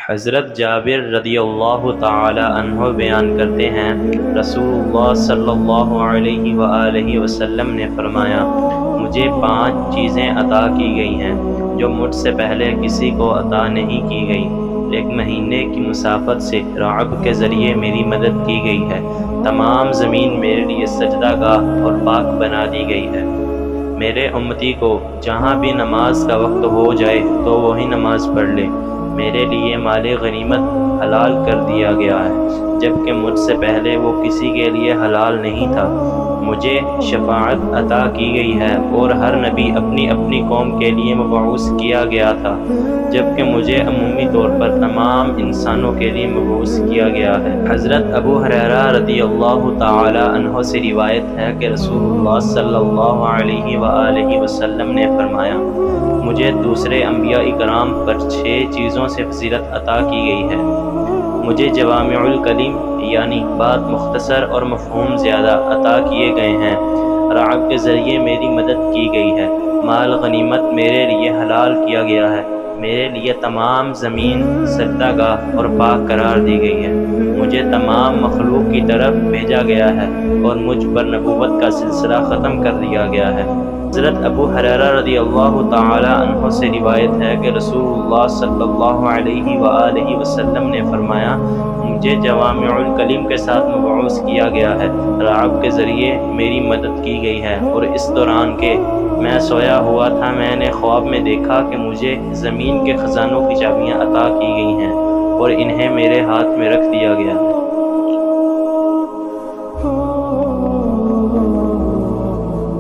حضرت جابر رضی اللہ تعالی عنہ بیان کرتے ہیں، رسول اللہ صلی اللہ علیہ وآلہ وسلم نے فرمایا، مجھے 5 چیزیں عطا کی گئی ہیں جو مجھ سے پہلے کسی کو عطا نہیں کی گئی۔ 1 مہینے کی مسافت سے رعب کے ذریعے میری مدد کی گئی ہے۔ تمام زمین میرے لیے سجدہ گاہ اور پاک بنا دی گئی ہے۔ میرے امتی کو جہاں بھی نماز کا وقت ہو جائے تو وہی نماز پڑھ لے۔ میرے لیے مال غنیمت حلال کر دیا گیا ہے، جبکہ مجھ سے پہلے وہ کسی کے لیے حلال نہیں تھا۔ مجھے شفاعت عطا کی گئی ہے اور ہر نبی اپنی اپنی قوم کے لیے مبعوث کیا گیا تھا، جبکہ مجھے عمومی طور پر تمام انسانوں کے لیے مبعوث کیا گیا ہے۔ حضرت ابو ہریرہ رضی اللہ تعالی عنہ سے روایت ہے کہ رسول اللہ صلی اللہ علیہ وآلہ وسلم نے فرمایا، مجھے دوسرے انبیاء کرام پر 6 چیزوں سے فضیلت عطا کی گئی ہے۔ مجھے جوامع الکلم یعنی بات مختصر اور مفہوم زیادہ عطا کیے گئے ہیں۔ رعب کے ذریعے میری مدد کی گئی ہے۔ مال غنیمت میرے لیے حلال کیا گیا ہے۔ میرے لیے تمام زمین سجدہ گاہ اور پاک قرار دی گئی ہے۔ مجھے تمام مخلوق کی طرف بھیجا گیا ہے اور مجھ پر نبوت کا سلسلہ ختم کر دیا گیا ہے۔ حضرت ابو ہریرہ رضی اللہ تعالی عنہ سے روایت ہے کہ رسول اللہ صلی اللہ علیہ وآلہ وسلم نے فرمایا، مجھے جوامع الکلم کے ساتھ مبعوث کیا گیا ہے۔ رعب کے ذریعے میری مدد کی گئی ہے، اور اس دوران کہ میں سویا ہوا تھا میں نے خواب میں دیکھا کہ مجھے زمین کے خزانوں کی چابیاں عطا کی گئی ہیں اور انہیں میرے ہاتھ میں رکھ دیا گیا ہے۔